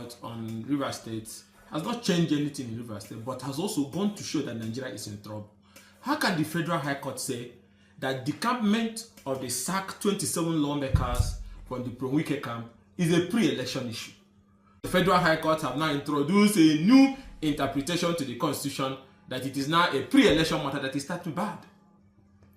Court on Rivers State has not changed anything in Rivers State, but has also gone to show that Nigeria is in trouble. How can the Federal High Court say that decampment of the sacked 27 lawmakers from the pro-Wike camp is a pre-election issue? The Federal High Court have now introduced a new interpretation to the Constitution that it is now a pre-election matter that is starting bad.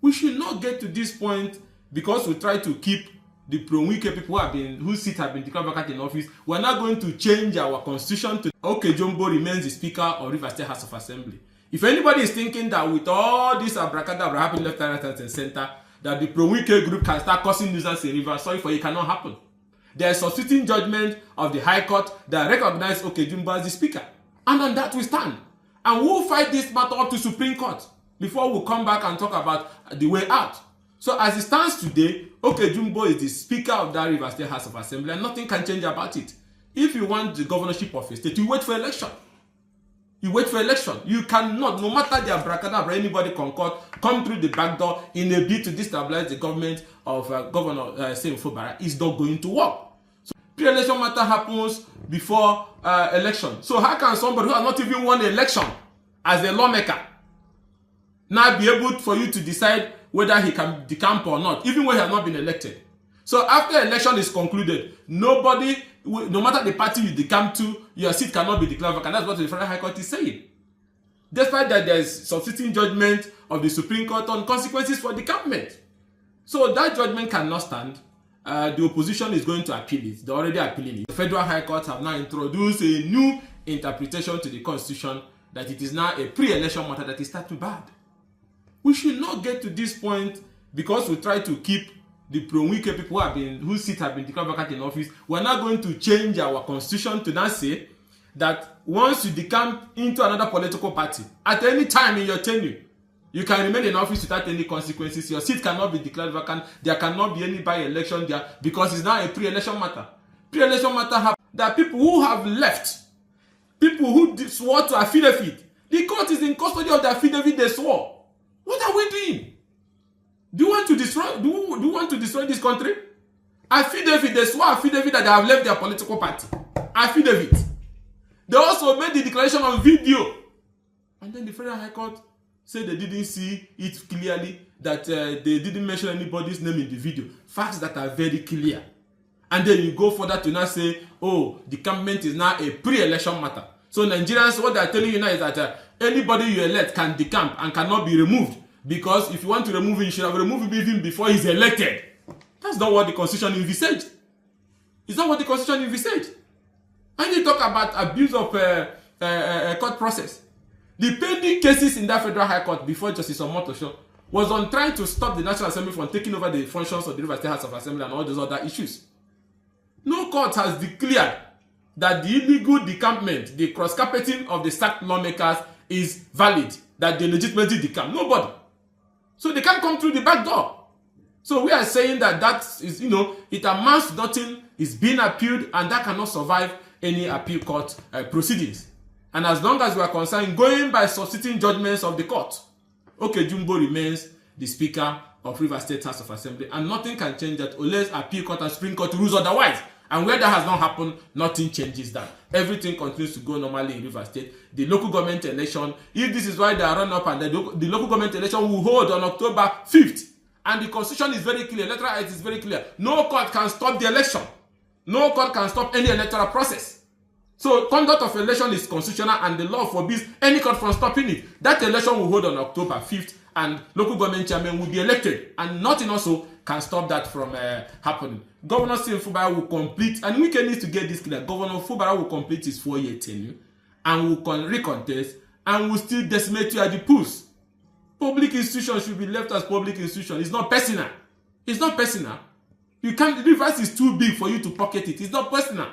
We should not get to this point because we try to keep the pro-Wike people whose seats have been declared vacant in office. We're not going to change our constitution to Okejumbo remains the Speaker of Rivers State House of Assembly. If anybody is thinking that with all this abracadabra happening left, right, and center, that the pro-Wike group can start causing nuisance in Rivers, sorry for it cannot happen. There is a substituting judgment of the High Court that recognizes Okejumbo as the Speaker. And on that we stand. And we'll fight this matter up to Supreme Court before we come back and talk about the way out. So as it stands today, Okejumbo is the Speaker of that Rivers State House of Assembly and nothing can change about it. If you want the governorship of a state, you wait for election. You wait for election. You cannot, no matter the abracadabra anybody concord, come through the back door in a bid to destabilize the government of Governor Sam Fubara. It's not going to work. So pre-election matter happens before election. So how can somebody who has not even won an election as a lawmaker now be able for you to decide whether he can decamp or not, even when he has not been elected? So after election is concluded, nobody, no matter the party you decamp to, your seat cannot be declared vacant. That's what the Federal High Court is saying. Despite that, there is substituting judgment of the Supreme Court on consequences for decampment. So that judgment cannot stand. The opposition is going to appeal it. They're already appealing it. The Federal High Court have now introduced a new interpretation to the Constitution that it is now a pre-election matter that is starting bad. We should not get to this point because we try to keep the pro-Wike people whose seats have been declared vacant in office. We're not going to change our constitution to now say that once you decamp into another political party, at any time in your tenure, you can remain in office without any consequences. Your seat cannot be declared vacant. There cannot be any by-election there because it's now a pre-election matter. Pre-election matter happens. There are people who have left, people who swore to affidavit. The court is in custody of the affidavit they swore. What are we doing? Do you want to destroy? Do you want to destroy this country? Affidavit, they swore affidavit that they have left their political party. Affidavit. They also made the declaration on video, and then the Federal High Court said they didn't see it clearly, that they didn't mention anybody's name in the video. Facts that are very clear. And then you go further to now say, oh, the decampment is now a pre-election matter. So Nigerians, what they are telling you now is that anybody you elect can decamp and cannot be removed. Because if you want to remove him, you should have removed him even before he's elected. That's not what the Constitution envisaged. It's not what the Constitution envisaged. And you talk about abuse of court process. The pending cases in that Federal High Court before Justice Omotosho was on trying to stop the National Assembly from taking over the functions of the Rivers State House of Assembly and all those other issues. No court has declared that the illegal decampment, the cross-carpeting of the sacked lawmakers is valid, that they legitimately decamp. Nobody. So they can't come through the back door. So we are saying that that is, it amounts to nothing, is being appealed, and that cannot survive any appeal court proceedings. And as long as we are concerned, going by substituting judgments of the court, Okejumbo remains the Speaker of Rivers State House of Assembly, and nothing can change that unless appeal court and Supreme Court rules otherwise. And where that has not happened, nothing changes that. Everything continues to go normally in Rivers State. The local government election, if this is why they are run up, and the local government election will hold on October 5th. And the Constitution is very clear, electoral act is very clear. No court can stop the election. No court can stop any electoral process. So conduct of election is constitutional and the law forbids any court from stopping it. That election will hold on October 5th and local government chairman will be elected. And nothing also can stop that from happening. Governor Sam Fubara will complete, and we need to get this clear, Governor Fubara will complete his 4-year tenure and will recontest and will still decimate you at the polls. Public institutions should be left as public institutions. It's not personal. It's not personal. You can't, Rivers is too big for you to pocket it. It's not personal.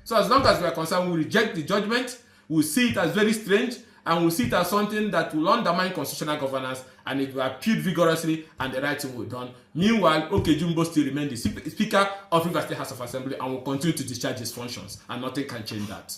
So as long as we are concerned, we reject the judgment, we see it as very strange, and we see it as something that will undermine constitutional governance, and it will appeal vigorously, and the right thing will be done. Meanwhile, Okejumbo still remains the Speaker of Rivers State House of Assembly and will continue to discharge his functions, and nothing can change that.